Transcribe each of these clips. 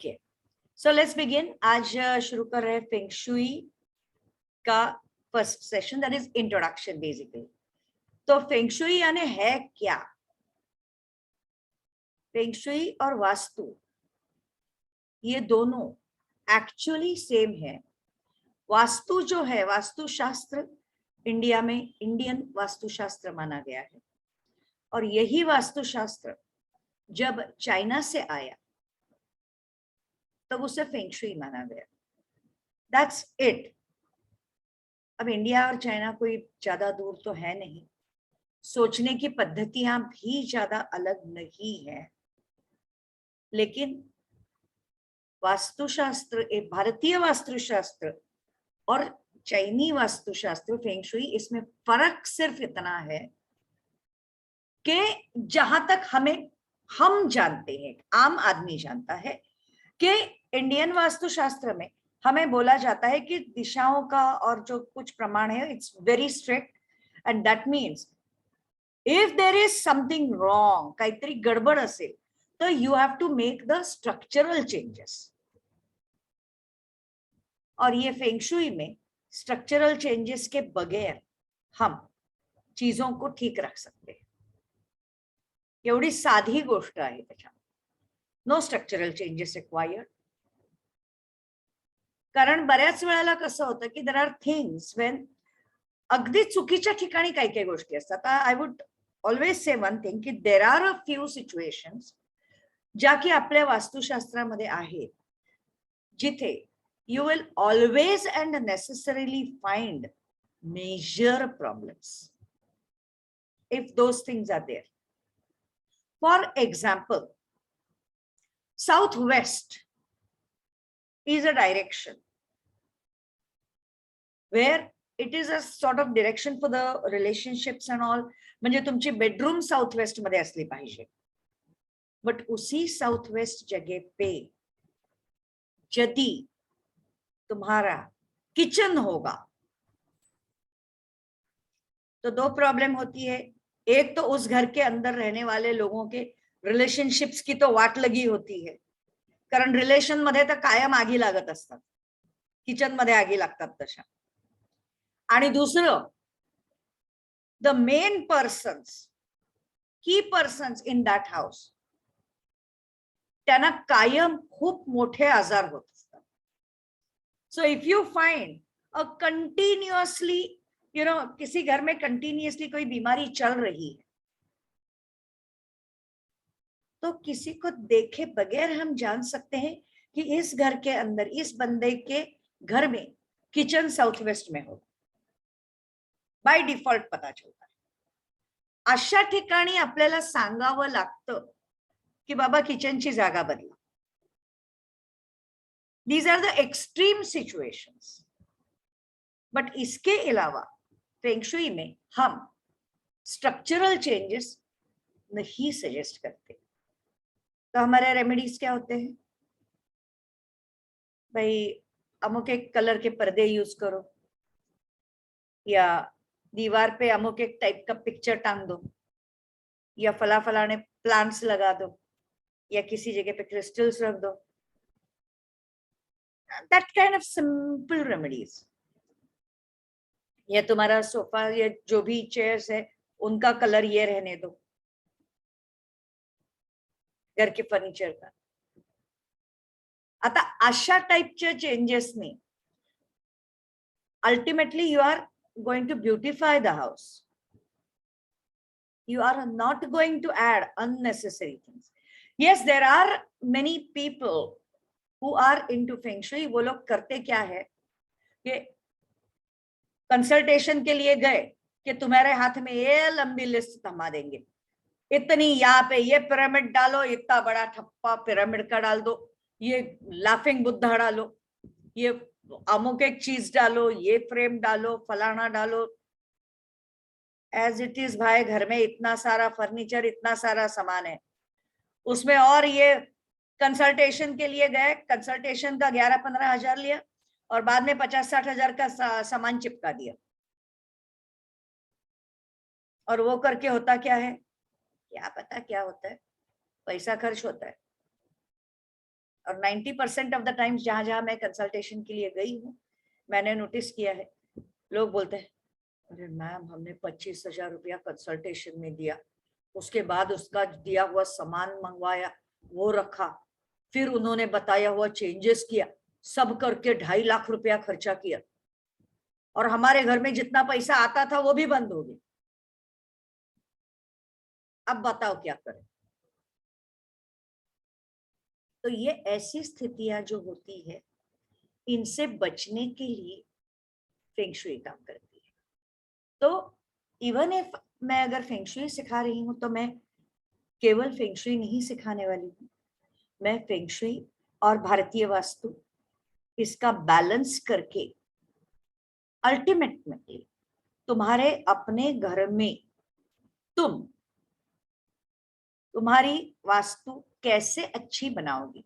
Okay, so let's begin. आज शुरू कर रहे हैं फेंग शुई का first session, that is introduction basically. तो फेंग शुई यानी है क्या? फेंग शुई और वास्तु ये दोनों एक्चुअली सेम है. वास्तु जो है, वास्तुशास्त्र इंडिया में इंडियन वास्तुशास्त्र माना गया है, और यही वास्तुशास्त्र जब चाइना से आया तब उसे फेंग शुई माना गया. That's it. अब इंडिया और चाइना कोई ज्यादा दूर तो है नहीं, सोचने की पद्धतियां भी ज्यादा अलग नहीं है, लेकिन वास्तुशास्त्र, एक भारतीय वास्तुशास्त्र और चाइनी वास्तुशास्त्र फेंग शुई, इसमें फर्क सिर्फ इतना है कि जहां तक हम जानते हैं, आम आदमी जानता है कि इंडियन वास्तुशास्त्र में हमें बोला जाता है कि दिशाओं का और जो कुछ प्रमाण है, it's very strict, and that means if there is something wrong, काहीतरी गडबड असेल, तो you have to make the structural changes. और ये फेंग शुई में स्ट्रक्चरल चेंजेस के बगैर हम चीजों को ठीक रख सकते हैं. एवढी साधी गोष्ट आहे त्याच्यात. No structural changes required. कारण बऱ्याच वेळेला कसं होतं की देर आर थिंग्स वेन अगदी चुकीच्या ठिकाणी काही काही गोष्टी असतात. I would always say one thing की there are a few situations ज्या की आपल्या वास्तुशास्त्रामध्ये आहेत, जिथे you will always and necessarily find major problems if those things are there. For example, southwest is a direction where it is a sort of direction for the relationships and all. म्हणजे तुमची bedroom south west मध्ये असली पाहिजे, but उसी south west जगह पे यदि तुम्हारा किचन होगा तो दो प्रॉब्लम होती है. एक तो उस घर के अंदर रहने वाले लोगों के रिलेशनशिप्स की तो वाट लगी होती है, कारण रिलेशन मध्ये तर कायम आगी लागत असतात, किचन मध्ये आगी लागतात तशा. आणि दुसरं, द मेन पर्सन्स, की पर्सन्स इन दॅट हाऊस, त्यांना कायम खूप मोठे आजार होत असतात. So if you find a continuously, किसी घर में कंटिन्यूअसली कोई बीमारी चल रही है, तो किसी को देखे बगैर हम जान सकते हैं कि इस घर के अंदर, इस बंदे के घर में किचन साउथ वेस्ट में हो. बाय डिफॉल्ट पता चलता है. अशा ठिकाणी आपल्याला सांगावं लागतं की बाबा किचनची जागा बदला. These are the extreme situations. But इसके अलावा फेंग शुई में हम स्ट्रक्चरल चेंजेस नहीं सजेस्ट करते. तो हमारे रेमेडीज क्या होते हैं? भाई अमुक एक कलर के पर्दे यूज करो, या दीवार पे अमुक एक टाइप का पिक्चर टांग दो, या फलाने प्लांट्स लगा दो, या किसी जगह पे क्रिस्टल्स रख दो. That kind of simple remedies. या तुम्हारा सोफा या जो भी चेयर्स है उनका कलर ये रहने दो, घर के फर्निचर का. आता अशा टाइपच्या चेंजेसनी ultimately you are going to beautify the house. You are not going to add unnecessary things. Yes, there are many people who are into feng shui. वो लोग करते क्या है कि कंसल्टेशन के लिए गए कि तुम्हारे हाथ में ये लंबी लिस्ट थमा देंगे, इतनी यहाँ पे ये पिरामिड डालो, इतना बड़ा ठप्पा पिरामिड का डाल दो, ये लाफिंग बुद्धा डालो, ये अमुक एक चीज डालो, ये फ्रेम डालो, फलाना डालो. एज इट इज भाई, घर में इतना सारा फर्नीचर, इतना सारा सामान है, उसमें और ये कंसल्टेशन के लिए गए, कंसल्टेशन का 11-15 हजार लिया और बाद में 50-60 हजार का सामान चिपका दिया. और वो करके होता क्या है, क्या पता क्या होता है. पैसा खर्च होता है और 90% ऑफ द टाइम्स जहां जहां मैं कंसल्टेशन के लिए गई हूँ, मैंने नोटिस किया है, लोग बोलते हैं अरे मैम हमने 25,000 रुपया कंसल्टेशन में दिया, उसके बाद उसका दिया हुआ सामान मंगवाया, वो रखा, फिर उन्होंने बताया हुआ चेंजेस किया, सब करके 2.5 लाख रुपया खर्चा किया, और हमारे घर में जितना पैसा आता था वो भी बंद हो गया। अब बताओ क्या करें। तो ये ऐसी स्थितियां जो होती है, इनसे बचने के लिए फेंग शुई काम करती है। तो इवन इफ मैं अगर फेंग शुई सिखा रही हूं, तो मैं केवल फेंग शुई नहीं सिखाने वाली हूँ, मैं फेंग शुई और भारतीय वास्तु इसका बैलेंस करके अल्टीमेटली तुम्हारे अपने घर में तुम्हारी वास्तु कैसे अच्छी बनाओगी,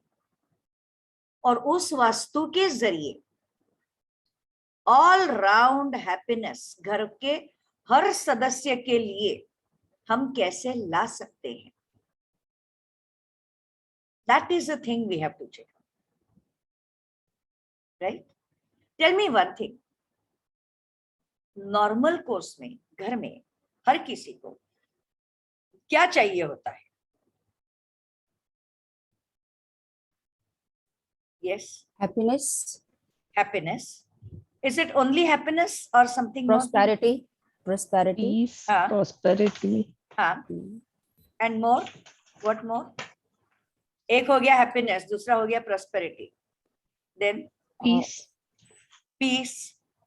और उस वास्तु के जरिए ऑल राउंड हैप्पीनेस घर के हर सदस्य के लिए हम कैसे ला सकते हैं। That is the thing we have to check, right. Tell me one thing, normal course में घर में हर किसी को क्या चाहिए होता है? Yes. Happiness. Happiness. Is it only happiness or something more? Prosperity. Prosperity. Peace, prosperity. हाँ. And more? What more? एक हो गया happiness, दूसरा हो गया prosperity. Then Peace. peace.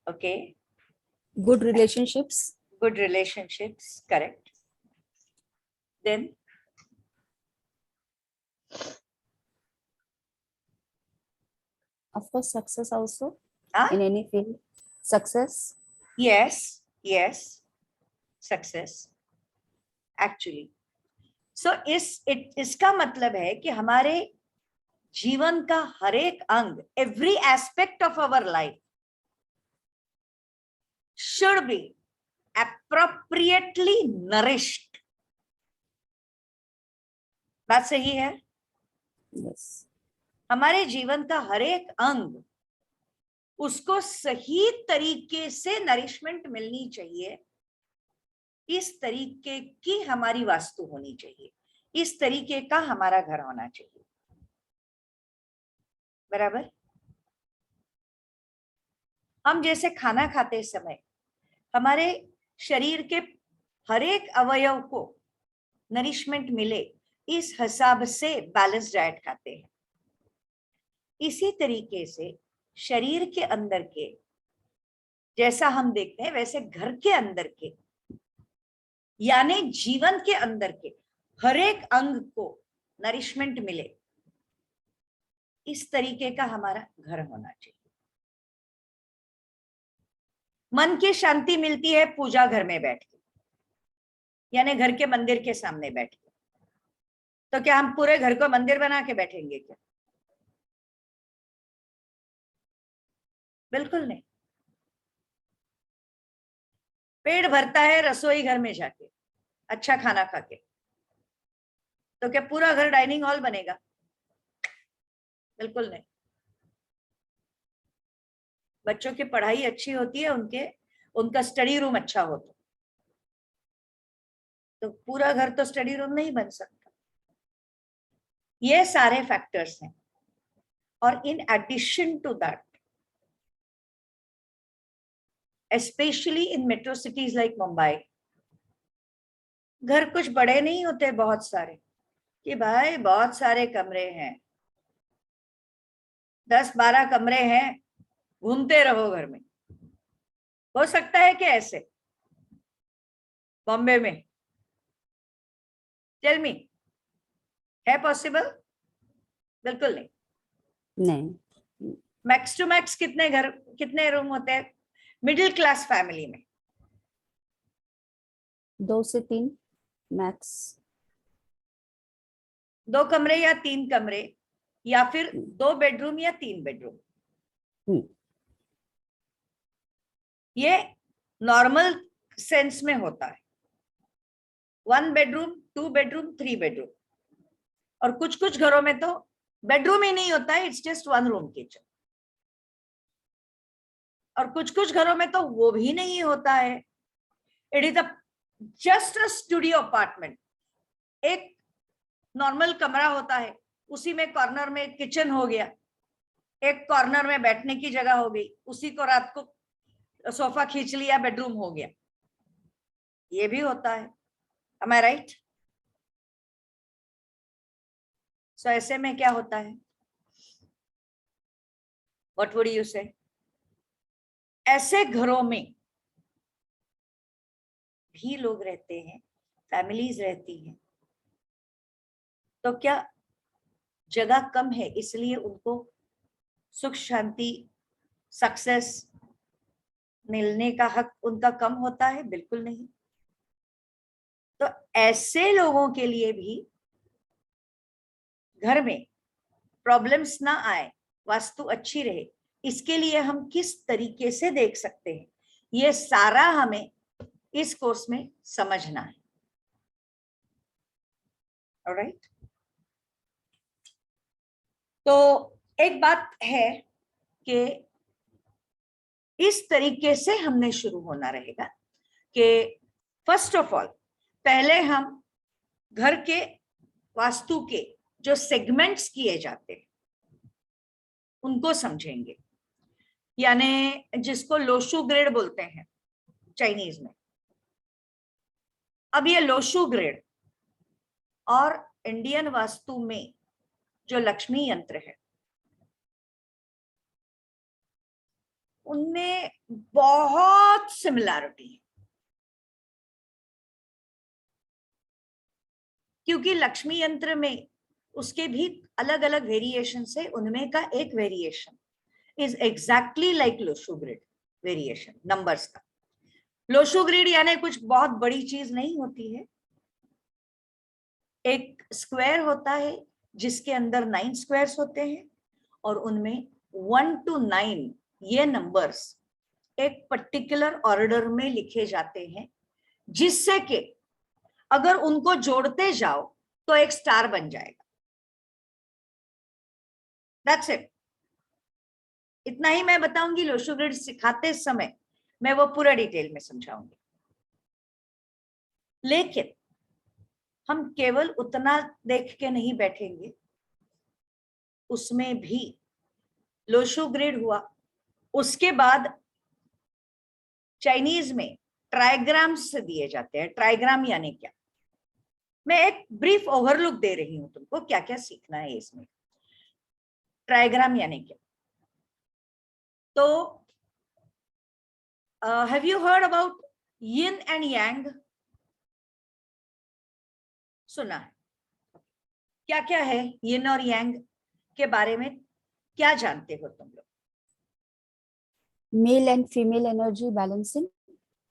Okay. Good relationships. Good relationships. Correct. Then Of course, success also. Huh? In any field. Success. yes, yes, success. Actually. So इसका मतलब है कि हमारे जीवन का हर एक अंग, every aspect of our life should be appropriately nourished. बात सही है? Yes. हमारे जीवन का हर एक अंग, उसको सही तरीके से नरिशमेंट मिलनी चाहिए। इस तरीके की हमारी वास्तु होनी चाहिए, इस तरीके का हमारा घर होना चाहिए, बराबर। हम जैसे खाना खाते समय हमारे शरीर के हर एक अवयव को नरिशमेंट मिले, इस हिसाब से बैलेंस डाइट खाते हैं। इसी तरीके से शरीर के अंदर के, जैसा हम देखते हैं वैसे घर के अंदर के, यानी जीवन के अंदर के हर एक अंग को नरिशमेंट मिले, इस तरीके का हमारा घर होना चाहिए। मन की शांति मिलती है पूजा घर में बैठ के, यानी घर के मंदिर के सामने बैठ के। तो क्या हम पूरे घर को मंदिर बना के बैठेंगे क्या? बिल्कुल नहीं। पेट भरता है रसोई घर में जाके अच्छा खाना खा के, तो क्या पूरा घर डाइनिंग हॉल बनेगा? बिल्कुल नहीं। बच्चों की पढ़ाई अच्छी होती है, उनका स्टडी रूम अच्छा होता, तो पूरा घर तो स्टडी रूम नहीं बन सकता। ये सारे फैक्टर्स हैं। और in addition to that, especially in metro cities like Mumbai, घर कुछ बड़े नहीं होते, बहुत सारे, कि भाई बहुत सारे कमरे हैं, 10-12 कमरे हैं, घूमते रहो घर में। हो सकता है कि ऐसे बॉम्बे में? टेल मी, है पॉसिबल? बिल्कुल नहीं। नहीं। मैक्स टू मैक्स कितने रूम होते हैं मिडिल क्लास फैमिली में? 2 से 3 मैक्स। 2 कमरे या 3 कमरे, या फिर 2 बेडरूम या 3 बेडरूम। ये नॉर्मल सेंस में होता है। 1 बेडरूम, 2 बेडरूम, 3 बेडरूम। और कुछ घरों में तो बेडरूम ही नहीं होता है, it's just one room kitchen. और कुछ कुछ घरों में तो वो भी नहीं होता है, it is just a studio apartment. एक नॉर्मल कमरा होता है, उसी में कॉर्नर में किचन हो गया, एक कॉर्नर में बैठने की जगह हो गई, उसी को रात को सोफा खींच लिया, बेडरूम हो गया। ये भी होता है, am I right? सो ऐसे में क्या होता है, व्हाट वुड यू से? ऐसे घरों में भी लोग रहते हैं, फैमिलीज रहती हैं, तो क्या जगह कम है इसलिए उनको सुख शांति सक्सेस मिलने का हक उनका कम होता है? बिल्कुल नहीं। तो ऐसे लोगों के लिए भी घर में प्रॉब्लम्स ना आए, वास्तु अच्छी रहे, इसके लिए हम किस तरीके से देख सकते हैं, ये सारा हमें इस कोर्स में समझना है। ऑलराइट, तो एक बात है कि इस तरीके से हमने शुरू होना रहेगा कि फर्स्ट ऑफ ऑल पहले हम घर के वास्तु के जो सेगमेंट्स किए जाते हैं उनको समझेंगे, यानी जिसको लोशु ग्रेड बोलते हैं चाइनीज में। अब ये लोशु ग्रेड और इंडियन वास्तु में जो लक्ष्मी यंत्र है उनमें बहुत सिमिलैरिटी है, क्योंकि लक्ष्मी यंत्र में उसके भी अलग अलग वेरिएशन है, उनमें का एक variation is exactly like Lo Shu grid variation numbers का। लोशु ग्रिड यानी कुछ बहुत बड़ी चीज नहीं होती है, एक स्क्वायर होता है जिसके अंदर 9 स्क्वायर्स होते हैं और उनमें 1 to 9 ये नंबर्स एक पर्टिकुलर ऑर्डर में लिखे जाते हैं, जिससे कि अगर उनको जोड़ते जाओ तो एक स्टार बन जाएगा। दैट्स इट, इतना ही मैं बताऊंगी। लोशु ग्रिड सिखाते समय मैं वो पूरा डिटेल में समझाऊंगी, लेकिन हम केवल उतना देख के नहीं बैठेंगे, उसमें भी लोशु ग्रिड हुआ, उसके बाद चाइनीज में ट्राइग्राम्स दिए जाते हैं। ट्राइग्राम यानी क्या, मैं एक ब्रीफ ओवरलुक दे रही हूं तुमको, क्या क्या सीखना है इसमें। ट्राइग्राम यानी क्या, तो have you heard about yin and yang? सुना है? क्या क्या है यिन और यांग के बारे में क्या जानते हो तुम लोग? Male and female energy balancing.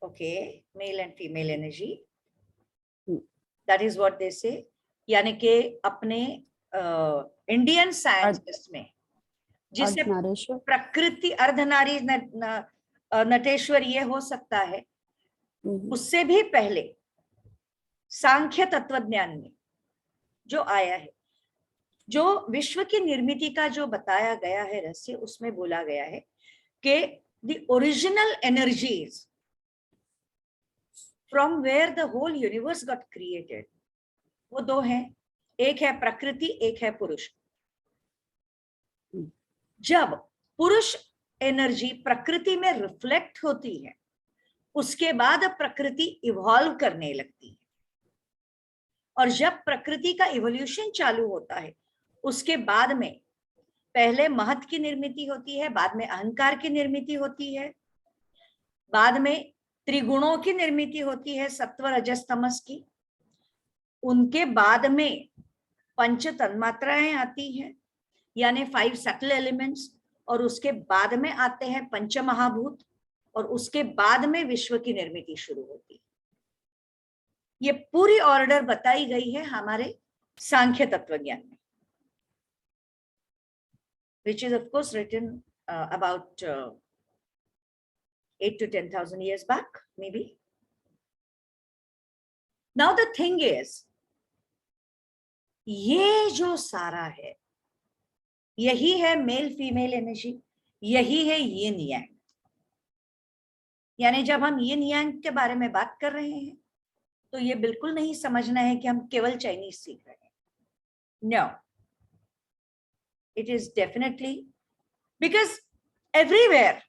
Okay, male and female energy, that is what they से। यानी कि अपने इंडियन साइंस में जिसे प्रकृति अर्धनारी नटेश्वर ये हो सकता है, उससे भी पहले सांख्य तत्वज्ञान में जो आया है, जो विश्व की निर्मिति का जो बताया गया है रहस्य, उसमें बोला गया है कि the original energies from where the whole universe got created, वो दो हैं, एक है प्रकृति, एक है पुरुष। जब पुरुष एनर्जी प्रकृति में रिफ्लेक्ट होती है, उसके बाद प्रकृति इवॉल्व करने लगती है, और जब प्रकृति का इवोल्यूशन चालू होता है, उसके बाद में पहले महत की निर्मिति होती है, बाद में अहंकार की निर्मिति होती है, बाद में त्रिगुणों की निर्मिति होती है, सत्व रजस तमस की, उनके बाद में पंच तन्मात्राएं आती हैं यानी 5 सटल एलिमेंट्स, और उसके बाद में आते हैं पंच महाभूत, और उसके बाद में विश्व की निर्मिति शुरू होती है। ये पूरी ऑर्डर बताई गई है हमारे सांख्य तत्वज्ञान में, which is of course written about 8 to 10,000 years back, maybe. Now the thing is, ये जो सारा है यही है मेल फीमेल एनर्जी, यही है यिन यांग। यानी जब हम यिन यांग के बारे में बात कर रहे हैं तो ये बिल्कुल नहीं समझना है कि हम केवल चाइनीज सीख रहे हैं। No, it is definitely because everywhere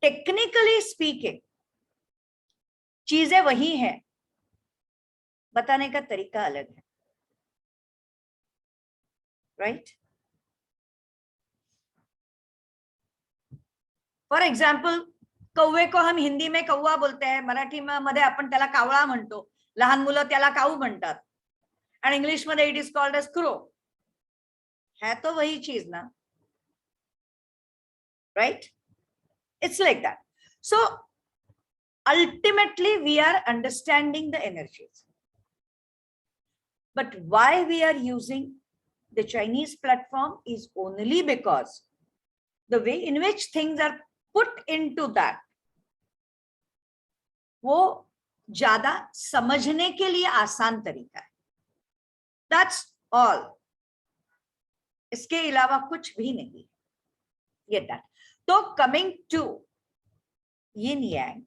technically speaking चीजें वही हैं, बताने का तरीका अलग है, राइट? फॉर एक्झाम्पल, कौवे को हम हिंदी में कौवा बोलते हैं, मराठी मध्ये आपण त्याला कावळा म्हणतो, लहान मुलं त्याला काऊ म्हणतात, आणि इंग्लिश मध्ये it is called as crow. है तो वही चीज ना, right? It's like that. So ultimately we are understanding the energies, but why we are using the Chinese platform is only because the way in which things are put into that वो ज्यादा समझने के लिए आसान तरीका है। That's all, इसके अलावा कुछ भी नहीं। Get that? तो coming to yin yang,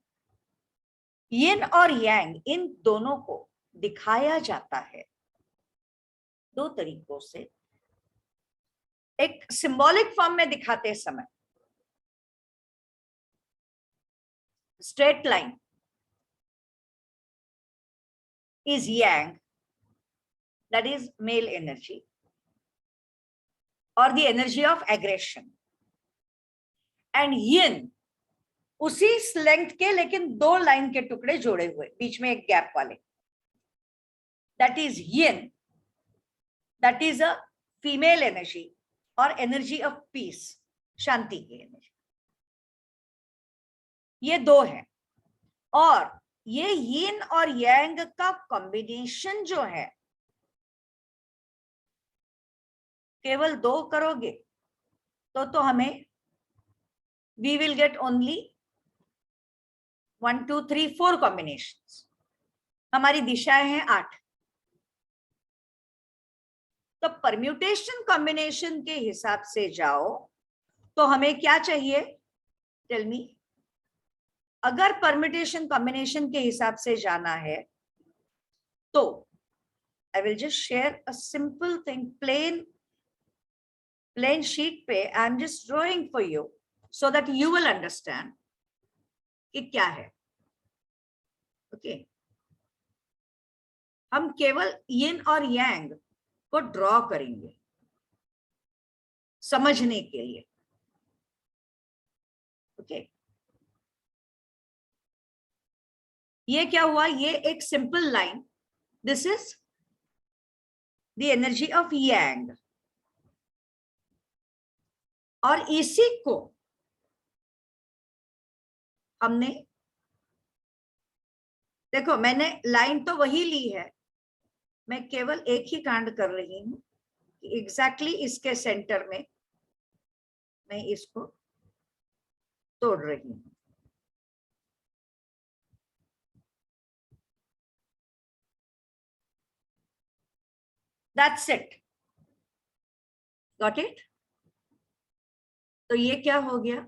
यिन और यांग, इन दोनों को दिखाया जाता है दो तरीकों से। एक सिंबॉलिक फॉर्म में दिखाते समय straight line is yang, that is male energy और the energy of aggression, and yin उसी लेंथ के लेकिन दो लाइन के टुकड़े जोड़े हुए, बीच में एक गैप वाले, that is yin, that is a female energy और एनर्जी ऑफ पीस, शांति की एनर्जी। ये दो हैं, और ये यिन और यांग का कॉम्बिनेशन जो है, केवल दो करोगे तो हमें we will get only 1 2 3 4 combinations. हमारी दिशाएं हैं 8। तो परम्यूटेशन कॉम्बिनेशन के हिसाब से जाओ तो हमें क्या चाहिए? Tell me. अगर परम्यूटेशन कॉम्बिनेशन के हिसाब से जाना है तो I will just share a simple thing, plain sheet पे I am just drawing for you so that you will understand कि क्या है। ओके, हम केवल यिन और यांग को ड्रॉ करेंगे समझने के लिए। ओके, ये क्या हुआ? ये एक simple line, this is the energy of yang, और इसी को हमने, देखो मैंने लाइन तो वही ली है, मैं केवल एक ही कांड कर रही हूं कि एग्जैक्टली इसके सेंटर में मैं इसको तोड़ रही हूं। That's it. Got it? तो ये क्या हो गया?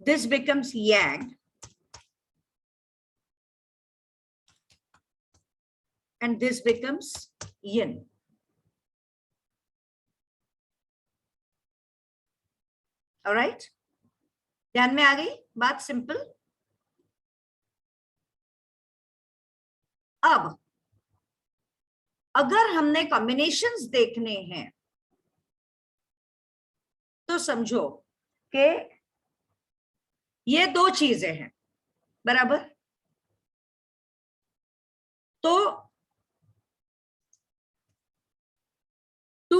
This becomes yang and this becomes yin. All right? ध्यान में आ गई बात? सिंपल। अब अगर हमने कॉम्बिनेशंस देखने हैं तो समझो कि ये दो चीजें हैं, बराबर? तो टू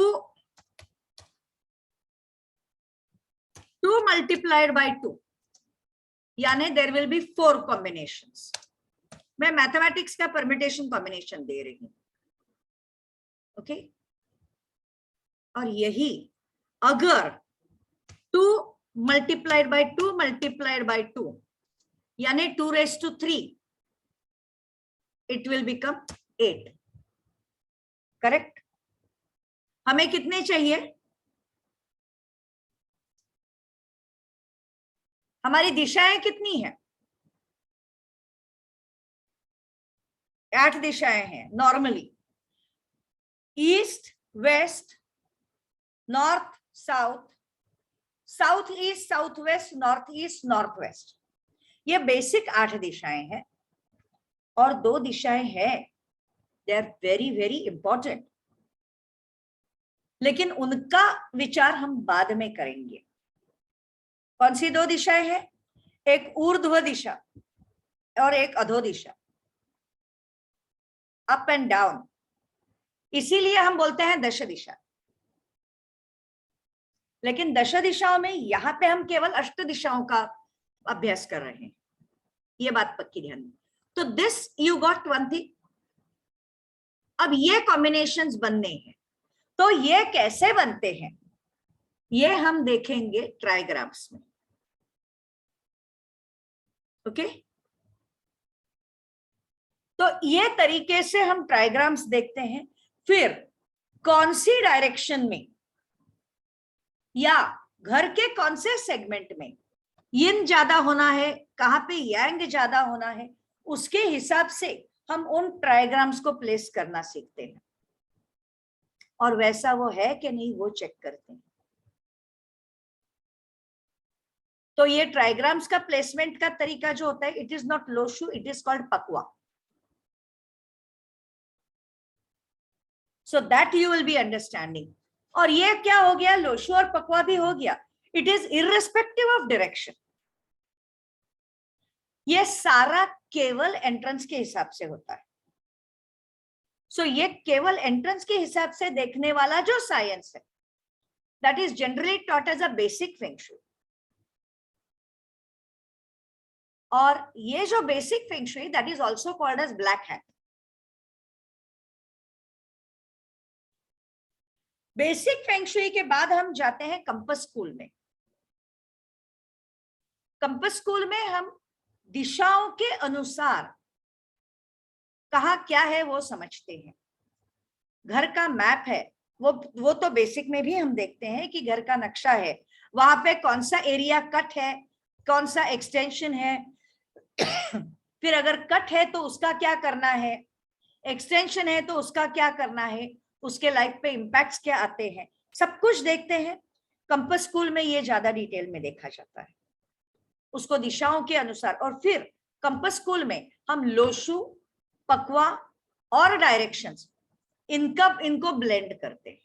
मल्टीप्लाइड बाय 2 यानी देयर विल बी 4 कॉम्बिनेशंस। मैं मैथमेटिक्स का परम्यूटेशन कॉम्बिनेशन दे रही हूं। ओके, और यही अगर 2 मल्टीप्लाइड बाय 2 मल्टीप्लाइड बाय 2 यानी 2⁻3, it will become 8. करेक्ट? हमें कितने चाहिए? हमारी दिशाएं कितनी है? 8 दिशाएं हैं normally, east, west, north, south, south east, south west, north east, north west. ये बेसिक 8 दिशाएं हैं। और 2 दिशाएं हैं, they are very very important, लेकिन उनका विचार हम बाद में करेंगे। कौन सी 2 दिशाएं हैं? एक ऊर्ध्व दिशा और एक अधो दिशा, अप एंड डाउन। इसीलिए हम बोलते हैं दश दिशा। लेकिन दश दिशाओं में यहां पे हम केवल अष्ट दिशाओं का अभ्यास कर रहे हैं, ये बात पक्की ध्यान में। तो this you got one thing. अब ये कॉम्बिनेशंस बनने हैं, तो ये कैसे बनते हैं ये हम देखेंगे ट्राइग्राम्स में। ओके, तो ये तरीके से हम ट्राइग्राम्स देखते हैं। फिर कौन सी डायरेक्शन में या घर के कौन से सेगमेंट में यिन ज्यादा होना है, कहां पे यांग ज्यादा होना है, उसके हिसाब से हम उन ट्राइग्राम्स को प्लेस करना सीखते हैं। और वैसा वो है कि नहीं वो चेक करते हैं। तो ये ट्राइग्राम्स का प्लेसमेंट का तरीका जो होता है, it is not Lo Shu, it is called Pakua. So that you will be understanding. और ये क्या हो गया, लोशु और पकवा भी हो गया। It is irrespective of direction. ये सारा केवल एंट्रेंस के हिसाब से होता है। सो ये केवल एंट्रेंस के हिसाब से देखने वाला जो साइंस है, that is generally taught as a basic feng shui. और ये जो basic feng shui, that is also called as black hat. Basic feng shui के बाद हम जाते हैं कंपास स्कूल में। कंपास स्कूल में हम दिशाओं के अनुसार कहाँ क्या है वो समझते हैं। घर का मैप है, वो तो बेसिक में भी हम देखते हैं कि घर का नक्शा है, वहां पे कौन सा एरिया कट है, कौन सा एक्सटेंशन है। फिर अगर कट है तो उसका क्या करना है, एक्सटेंशन है तो उसका क्या करना है, उसके लाइफ पे इंपैक्ट्स क्या आते हैं, सब कुछ देखते हैं। कंपास स्कूल में ये ज्यादा डिटेल में देखा जाता है, उसको दिशाओं के अनुसार। और फिर कंपास स्कूल में हम लोशु, पकवा और डायरेक्शंस इनको ब्लेंड करते हैं।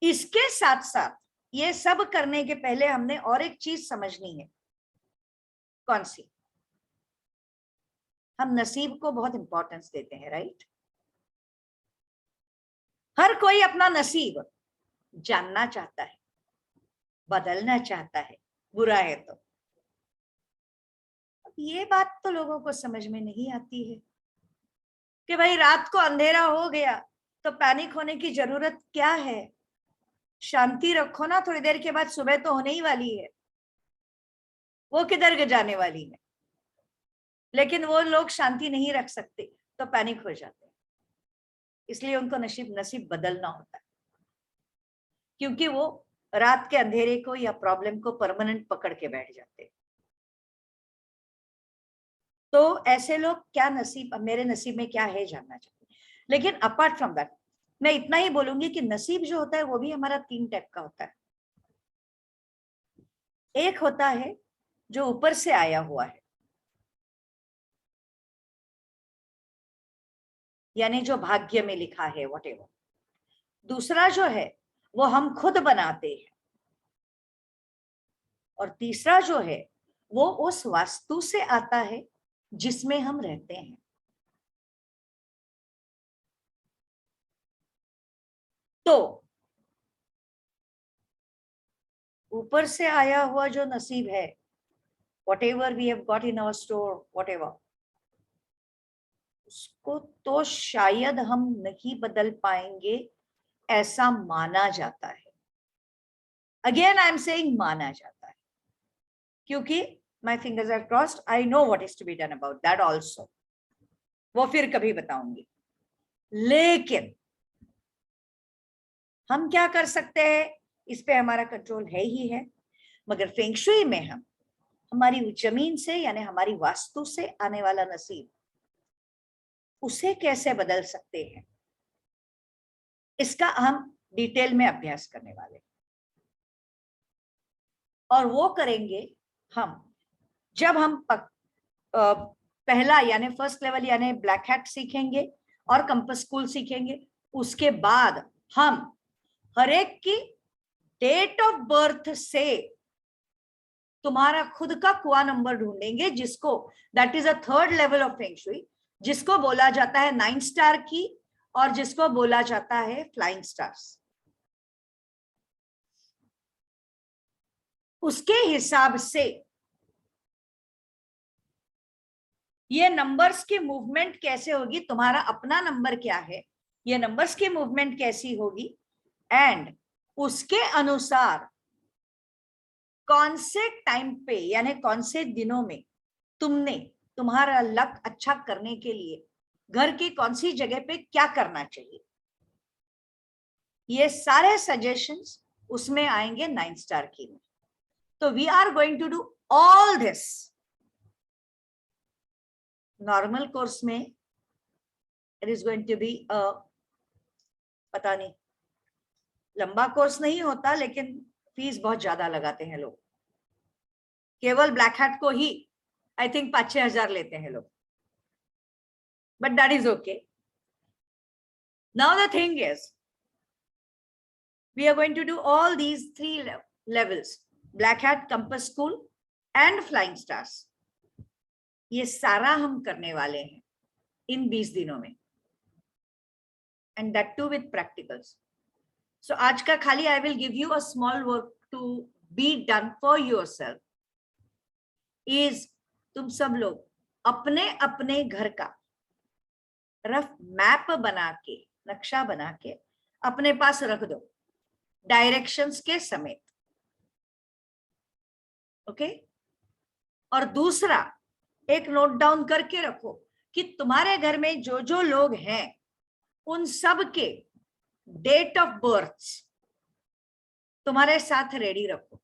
इसके साथ साथ ये सब करने के पहले हमने और एक चीज समझनी है। कौन सी? हम नसीब को बहुत इंपॉर्टेंस देते हैं, राइट? हर कोई अपना नसीब जानना चाहता है, बदलना चाहता है, बुरा है तो। ये बात तो लोगों को समझ में नहीं आती है कि भाई रात को अंधेरा हो गया तो पैनिक होने की जरूरत क्या है। शांति रखो ना, थोड़ी देर के बाद सुबह तो होने ही वाली है, वो किधर जाने वाली है। लेकिन वो लोग शांति नहीं रख सकते तो पैनिक हो जाते हैं। इसलिए उनको नसीब बदलना होता है, क्योंकि वो रात के अंधेरे को या प्रॉब्लम को परमानेंट पकड़ के बैठ जाते हैं। तो ऐसे लोग क्या नसीब, मेरे नसीब में क्या है जानना चाहते हैं। लेकिन अपार्ट फ्रॉम दैट मैं इतना ही बोलूंगी कि नसीब जो होता है वो भी हमारा 3 टाइप का होता है। एक होता है जो ऊपर से आया हुआ है, यानी जो भाग्य में लिखा है व्हाटएवर। दूसरा जो है वो हम खुद बनाते हैं। और तीसरा जो है वो उस वास्तु से आता है जिसमें हम रहते हैं। तो ऊपर से आया हुआ जो नसीब है, whatever we have got in our store, whatever, उसको तो शायद हम नहीं बदल पाएंगे, ऐसा माना जाता है। अगेन आई एम सेइंग माना जाता है, क्योंकि my fingers are crossed, I know what is to be done about that also. वो फिर कभी बताऊंगी। लेकिन हम क्या कर सकते हैं, इस पे हमारा कंट्रोल है ही है, मगर फेंग शुई में हम हमारी जमीन से यानी हमारी वास्तु से आने वाला नसीब, उसे कैसे बदल सकते हैं, इसका हम डिटेल में अभ्यास करने वाले, और वो करेंगे हम जब हम पहला यानी फर्स्ट लेवल यानी ब्लैक हैट सीखेंगे और कंपास स्कूल सीखेंगे। उसके बाद हम हर एक की डेट ऑफ बर्थ से तुम्हारा खुद का कुआ नंबर ढूंढेंगे, जिसको that is a third level of feng shui, जिसको बोला जाता है 9 स्टार की और जिसको बोला जाता है फ्लाइंग स्टार्स। उसके हिसाब से ये नंबर्स की मूवमेंट कैसे होगी, तुम्हारा अपना नंबर क्या है, ये नंबर्स की मूवमेंट कैसी होगी, एंड उसके अनुसार कौन से टाइम पे यानी कौन से दिनों में तुमने तुम्हारा लक अच्छा करने के लिए घर की कौन सी जगह पे क्या करना चाहिए, ये सारे सजेशंस उसमें आएंगे 9 स्टार की में। तो we are going to do all this normal course में। It is going to be पता नहीं, लंबा कोर्स नहीं होता, लेकिन फीस बहुत ज्यादा लगाते हैं लोग। केवल ब्लैक हैट को ही आई थिंक 5-6 हजार लेते हैं लोग, but that is okay. Now the thing is we are going to do all these 3 levels, black hat, compass school and flying stars. ये सारा हम करने वाले हैं इन 20 दिनों में, and that too with practicals. So आज का खाली I will give you a small work to be done for yourself is, तुम सब लोग अपने अपने घर का रफ मैप बना के, नक्शा बना के अपने पास रख दो डायरेक्शंस के समेत, ओके? और दूसरा एक नोट डाउन करके रखो कि तुम्हारे घर में जो जो लोग हैं उन सब के डेट ऑफ बर्थ तुम्हारे साथ रेडी रखो,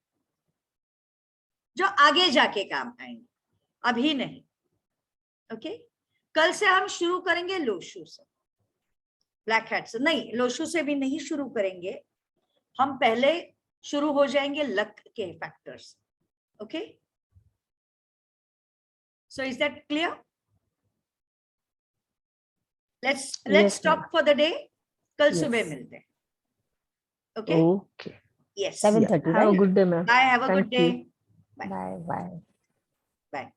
जो आगे जाके काम आएंगे, अभी नहीं, ओके? कल से हम शुरू करेंगे लोशू से, ब्लैक हैट से नहीं, लोशू से भी नहीं शुरू करेंगे, हम पहले शुरू हो जाएंगे लक के factors, okay? So is that clear? Let's Yes, stop ma'am. for the day. कल Yes. सुबह मिलते हैं, okay? Okay. Yes. 7:30, Have a right? good day, ma'am. Bye. Have a good Thank you. day. Bye. Bye. Bye. Bye.